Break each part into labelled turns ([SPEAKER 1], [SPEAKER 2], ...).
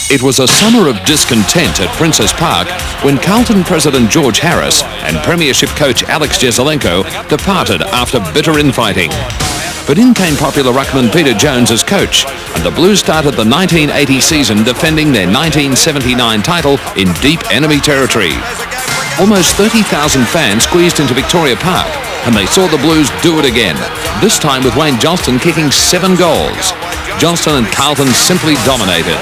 [SPEAKER 1] It was a summer of discontent at Princes Park when Carlton President George Harris and Premiership coach Alex Jesaulenko departed after bitter infighting. But in came popular ruckman Peter Jones as coach, and the Blues started the 1980 season defending their 1979 title in deep enemy territory. Almost 30,000 fans squeezed into Victoria Park, and they saw the Blues do it again, this time with Wayne Johnston kicking 7 goals. Johnston and Carlton simply dominated.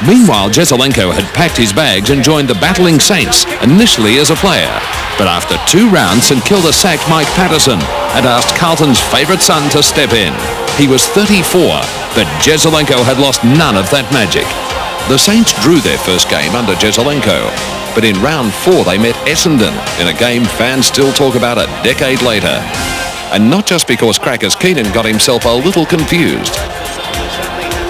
[SPEAKER 1] Meanwhile, Jesaulenko had packed his bags and joined the battling Saints, initially as a player. But after 2 rounds, St Kilda sacked Mike Patterson and asked Carlton's favourite son to step in. He was 34, but Jesaulenko had lost none of that magic. The Saints drew their first game under Jesaulenko, but in round 4 they met Essendon in a game fans still talk about a decade later. And not just because Crackers Keenan got himself a little confused.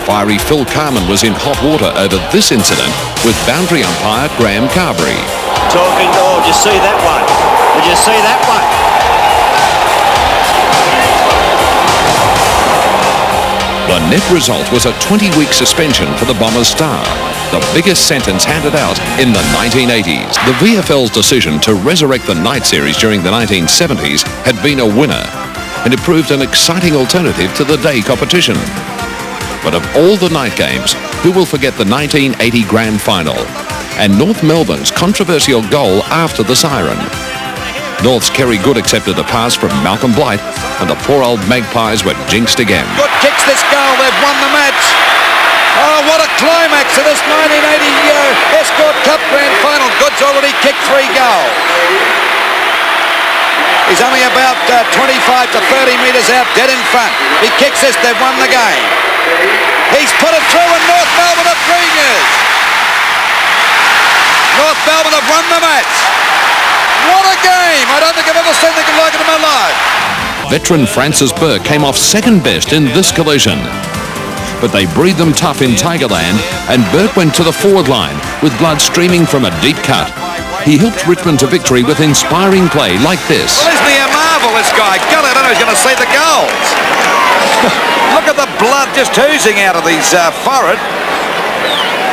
[SPEAKER 1] Fiery Phil Carman was in hot water over this incident with boundary umpire Graham Carberry.
[SPEAKER 2] Talking, oh, did you see that one? Did you see that one?
[SPEAKER 1] The net result was a 20-week suspension for the Bombers star, the biggest sentence handed out in the 1980s. The VFL's decision to resurrect the night series during the 1970s had been a winner, and it proved an exciting alternative to the day competition. But of all the night games, who will forget the 1980 Grand Final and North Melbourne's controversial goal after the siren? North's Kerry Good accepted a pass from Malcolm Blight, and the poor old Magpies were jinxed again.
[SPEAKER 3] Good kicks this goal, they've won the match. Oh, what a climax to this 1980 Escort Cup Grand Final. Good's already kicked 3 goals. He's only about 25 to 30 metres out, dead in front. He kicks this, they've won the game. He's put it through and North Melbourne have premiers. North Melbourne have won the match. What a game! I don't think I've ever seen anything like it in my life.
[SPEAKER 1] Veteran Francis Burke came off second best in this collision. But they breathed them tough in Tigerland, and Burke went to the forward line with blood streaming from a deep cut. He helped Richmond to victory with inspiring play like this.
[SPEAKER 3] Well, isn't he a marvel, this guy? God, I don't know who's going to see the goals. Look at the blood just oozing out of his forehead.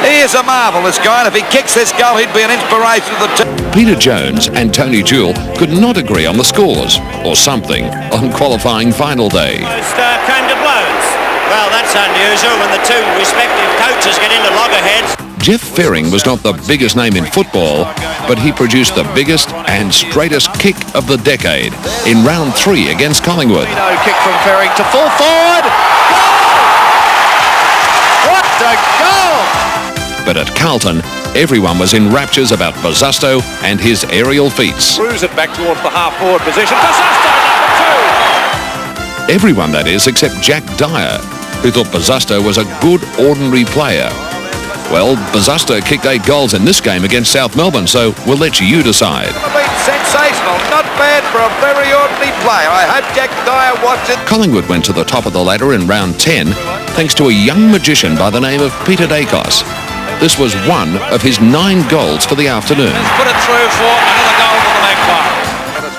[SPEAKER 3] He is a marvel, this guy, and if he kicks this goal, he'd be an inspiration to the team.
[SPEAKER 1] Peter Jones and Tony Jewell could not agree on the scores, or something, on qualifying final day.
[SPEAKER 2] Came to blows. Well, that's unusual when the 2 respective coaches get into loggerheads.
[SPEAKER 1] Jeff Ferring was not the biggest name in football, but he produced the biggest and straightest kick of the decade in round 3 against Collingwood.
[SPEAKER 3] Kick from Ferring to full forward. Goal! What a goal!
[SPEAKER 1] But at Carlton, everyone was in raptures about Bosustow and his aerial feats.
[SPEAKER 3] Screws it back towards the half-forward position. Bosustow, number 2!
[SPEAKER 1] Everyone, that is, except Jack Dyer, who thought Bosustow was a good, ordinary player. Well, Bosustow kicked 8 goals in this game against South Melbourne, so we'll let you decide.
[SPEAKER 3] Sensational, not bad for a very ordinary player. I hope Jack Dyer watched it.
[SPEAKER 1] Collingwood went to the top of the ladder in round 10, thanks to a young magician by the name of Peter Dacos. This was one of his 9 goals for the afternoon.
[SPEAKER 3] Let's put it through for another goal for the Magpies.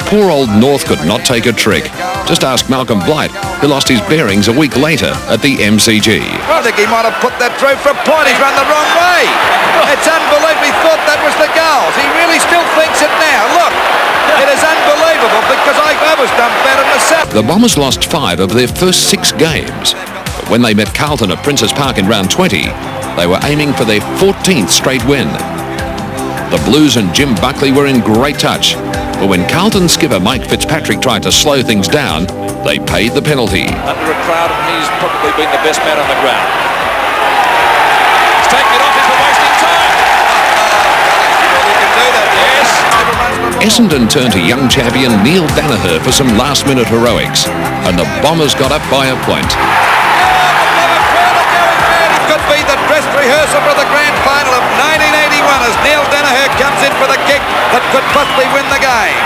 [SPEAKER 1] Poor old North could not take a trick. Just ask Malcolm Blight, who lost his bearings a week later at the MCG.
[SPEAKER 3] I think he might have put that through for a point. He's run the wrong way. It's unbelievable. He thought that was the goals. He really still thinks it now. Look, it is unbelievable because I was dumbfounded myself.
[SPEAKER 1] The Bombers lost 5 of their first 6 games. But when they met Carlton at Princes Park in round 20, they were aiming for their 14th straight win. The Blues and Jim Buckley were in great touch, but when Carlton skipper Mike Fitzpatrick tried to slow things down, they paid the penalty.
[SPEAKER 3] Under a crowd, and he's probably been the best man on the ground. He's taking it off, he's been wasting time. Well, he can do that, yes.
[SPEAKER 1] Essendon turned to young champion Neil Danaher for some last-minute heroics, and the Bombers got up by a point.
[SPEAKER 3] Could be the dress rehearsal for the grand final of 1981 as Neil Danaher comes in for the kick that could possibly win the game.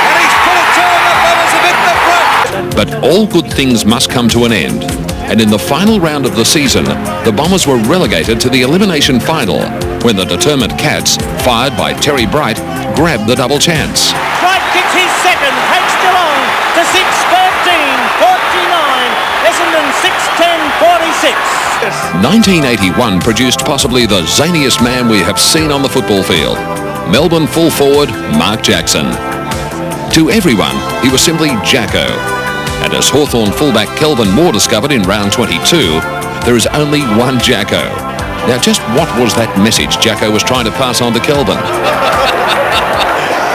[SPEAKER 3] And he's put it through and the Bombers have hit the front.
[SPEAKER 1] But all good things must come to an end. And in the final round of the season, the Bombers were relegated to the elimination final when the determined Cats, fired by Terry Bright, grabbed the double chance.
[SPEAKER 4] Bright kicks his second, takes Geelong to 6-13, 49, Essendon 6-10, 46.
[SPEAKER 1] 1981 produced possibly the zaniest man we have seen on the football field. Melbourne full forward Mark Jackson. To everyone, he was simply Jacko. And as Hawthorn fullback Kelvin Moore discovered in round 22, there is only one Jacko. Now just what was that message Jacko was trying to pass on to Kelvin?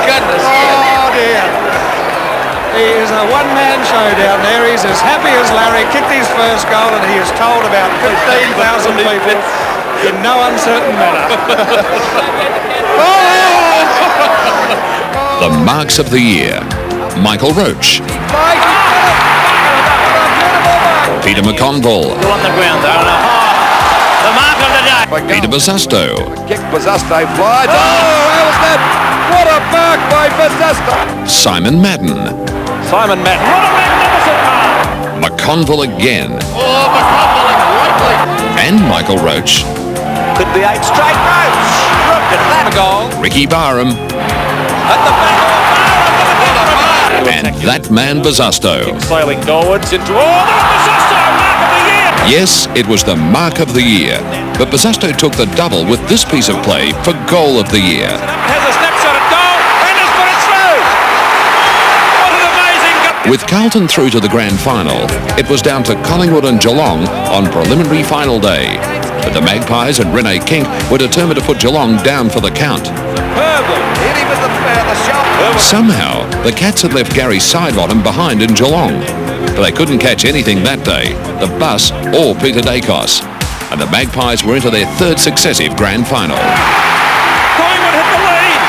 [SPEAKER 5] Goodness. Oh dear. He is a one-man show down there. He's as happy as Larry, kicked his first goal, and he has told about 15,000 people in no uncertain manner.
[SPEAKER 1] The marks of the year. Michael Roach. Peter McConville.
[SPEAKER 2] On the ground though. The mark of the day.
[SPEAKER 1] Peter Bosustow.
[SPEAKER 3] Kick Bosustow flies. Oh, how was that? What a mark by Bosustow.
[SPEAKER 1] Simon Madden.
[SPEAKER 5] Simon Madden. What a magnificent mark.
[SPEAKER 1] McConville again.
[SPEAKER 5] Oh, McConville greatly.
[SPEAKER 1] And Michael Roach.
[SPEAKER 2] Could be 8 straight rows. Look at that.
[SPEAKER 5] A goal.
[SPEAKER 1] Ricky Barham.
[SPEAKER 5] At the back.
[SPEAKER 1] And that man Bosustow.
[SPEAKER 5] Sailing norwards into Bosustow, mark of the year.
[SPEAKER 1] Yes, it was the mark of the year. But Bosustow took the double with this piece of play for goal of the year.
[SPEAKER 5] Has a snapshot at goal and has put it through. What an amazing goal.
[SPEAKER 1] With Carlton through to the grand final, it was down to Collingwood and Geelong on preliminary final day. But the Magpies and Rene Kink were determined to put Geelong down for the count.
[SPEAKER 3] Hit him with the shot.
[SPEAKER 1] Somehow, the Cats had left Gary Sidebottom behind in Geelong. But they couldn't catch anything that day, the bus or Peter Dacos. And the Magpies were into their third successive grand final.
[SPEAKER 5] Collingwood hit the lead.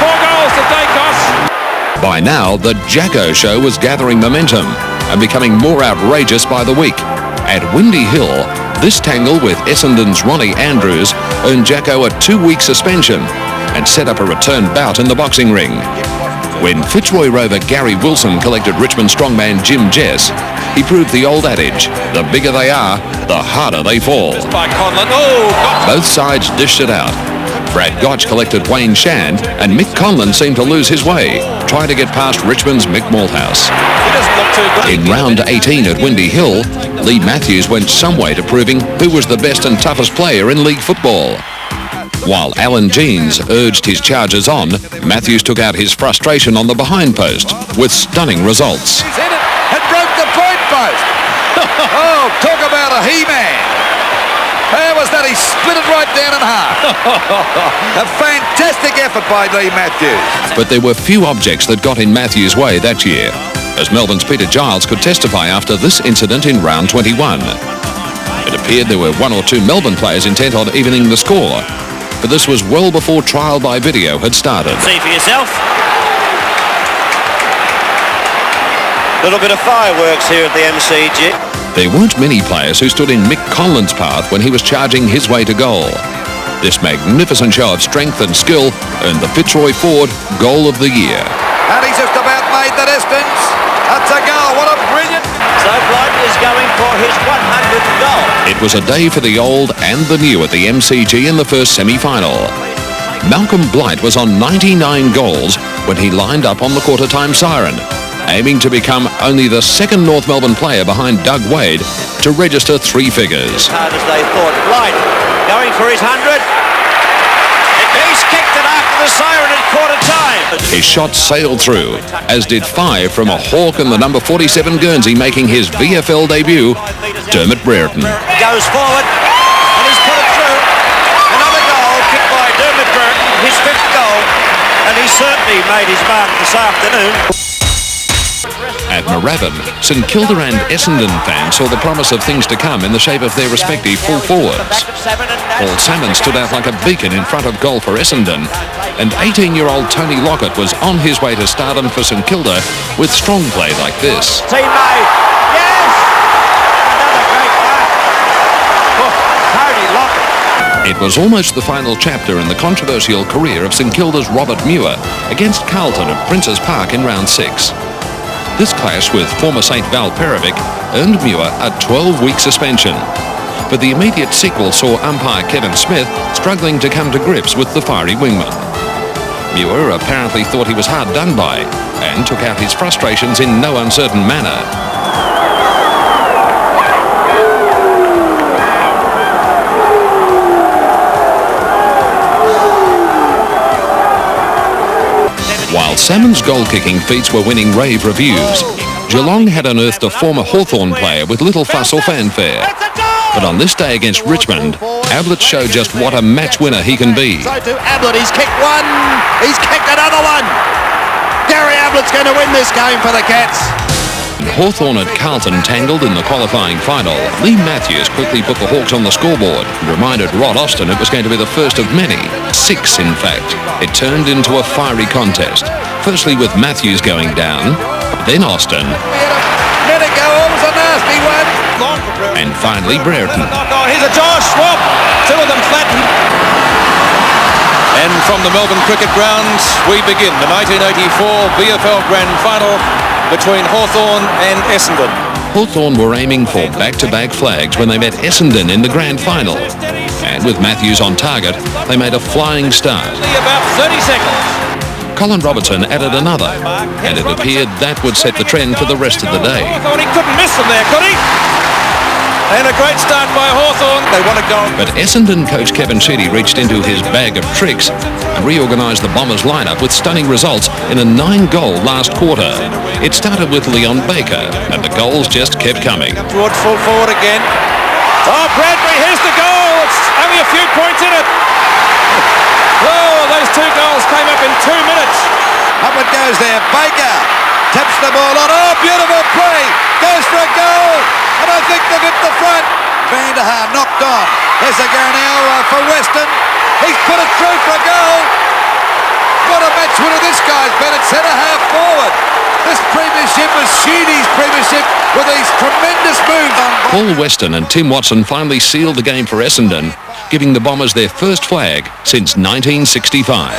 [SPEAKER 5] 4 goals to Dacos.
[SPEAKER 1] By now, the Jacko show was gathering momentum and becoming more outrageous by the week. At Windy Hill, this tangle with Essendon's Ronnie Andrews earned Jacko a 2-week suspension and set up a return bout in the boxing ring. When Fitzroy rover Gary Wilson collected Richmond strongman Jim Jess, he proved the old adage, the bigger they are, the harder they fall.
[SPEAKER 5] By Conlon. Oh,
[SPEAKER 1] Both sides dished it out. Brad Gotch collected Wayne Shand, and Mick Conlon seemed to lose his way, trying to get past Richmond's Mick Malthouse.
[SPEAKER 5] he doesn't look too good.
[SPEAKER 1] In round 18 at Windy Hill, Leigh Matthews went some way to proving who was the best and toughest player in league football. While Alan Jeans urged his charges on, Matthews took out his frustration on the behind post with stunning results.
[SPEAKER 3] He's hit it and broke the point post. Oh, talk about a he-man. How was that? He split it right down in half. A fantastic effort by Leigh Matthews.
[SPEAKER 1] But there were few objects that got in Matthews' way that year, as Melbourne's Peter Giles could testify after this incident in round 21. It appeared there were 1 or 2 Melbourne players intent on evening the score, but this was well before trial by video had started.
[SPEAKER 2] See for yourself. Little bit of fireworks here at the MCG.
[SPEAKER 1] There weren't many players who stood in Mick Conlon's path when he was charging his way to goal. This magnificent show of strength and skill earned the Fitzroy Ford Goal of the Year.
[SPEAKER 3] And he's just about made the distance. That's a goal. What a brilliant...
[SPEAKER 2] So Blight is going for his 100th goal.
[SPEAKER 1] It was a day for the old and the new at the MCG in the first semi-final. Malcolm Blight was on 99 goals when he lined up on the quarter-time siren, aiming to become only the second North Melbourne player behind Doug Wade to register 3 figures.
[SPEAKER 2] Hard as they thought. Blight going for his 100. He's kicked it after the siren at quarter time.
[SPEAKER 1] His shot sailed through, as did 5 from a hawk in the number 47 Guernsey making his VFL debut, Dermot Brereton.
[SPEAKER 2] Goes forward and he's put it through. Another goal kicked by Dermot Brereton, his 5th goal, and he certainly made his mark this afternoon.
[SPEAKER 1] At Moorabbin, St Kilda and Essendon fans saw the promise of things to come in the shape of their respective full forwards. Paul Salmon stood out like a beacon in front of goal for Essendon, and 18-year-old Tony Lockett was on his way to stardom for St Kilda with strong play like this.
[SPEAKER 2] Teammate, yes! Another great mark. Oh, Tony Lockett.
[SPEAKER 1] It was almost the final chapter in the controversial career of St Kilda's Robert Muir against Carlton at Princes Park in round 6. This clash with former St Val Perovic earned Muir a 12-week suspension. But the immediate sequel saw umpire Kevin Smith struggling to come to grips with the fiery wingman. Muir apparently thought he was hard done by and took out his frustrations in no uncertain manner. Salmon's goal-kicking feats were winning rave reviews. Geelong had unearthed a former Hawthorn player with little fuss or fanfare. But on this day against Richmond, Ablett showed just what a match winner he can be.
[SPEAKER 2] So to Ablett, he's kicked one, he's kicked another one. Gary Ablett's going to win this game for the Cats.
[SPEAKER 1] Hawthorn at Carlton tangled in the qualifying final. Leigh Matthews quickly put the Hawks on the scoreboard and reminded Rod Austin it was going to be the first of many. 6, in fact. It turned into a fiery contest. Firstly with Matthews going down, then Austin.
[SPEAKER 3] Let it go, it was a nasty one.
[SPEAKER 1] And finally Brereton.
[SPEAKER 2] Here's a Josh Swap. 2 of them flattened.
[SPEAKER 6] And from the Melbourne Cricket Ground, we begin the 1984 VFL Grand Final between Hawthorn and Essendon.
[SPEAKER 1] Hawthorn were aiming for back-to-back flags when they met Essendon in the grand final. And with Matthews on target, they made a flying start.
[SPEAKER 2] About 30 seconds.
[SPEAKER 1] Colin Robertson added another, and it appeared that would set the trend for the rest of the day.
[SPEAKER 2] Hawthorn, he couldn't miss them there, could he? And a great start by Hawthorn. They want to go.
[SPEAKER 1] But Essendon coach Kevin Sheedy reached into his bag of tricks and reorganised the Bombers lineup with stunning results in a 9-goal last quarter. It started with Leon Baker, and the goals just kept coming.
[SPEAKER 2] Towards full forward again. Oh, Bradbury, here's the goal. It's only a few points in it. Oh, those 2 goals came up in 2 minutes.
[SPEAKER 3] Up it goes there. Baker taps the ball on. Oh, beautiful play. Goes for a goal. And I think they've hit the front. Van der Haar knocked on. There's a go now for Weston. He's put it through for a goal. What a match winner this guy's been at centre-half forward. This premiership was Sheedy's premiership with these tremendous moves on.
[SPEAKER 1] Paul Weston and Tim Watson finally sealed the game for Essendon, giving the Bombers their first flag since 1965.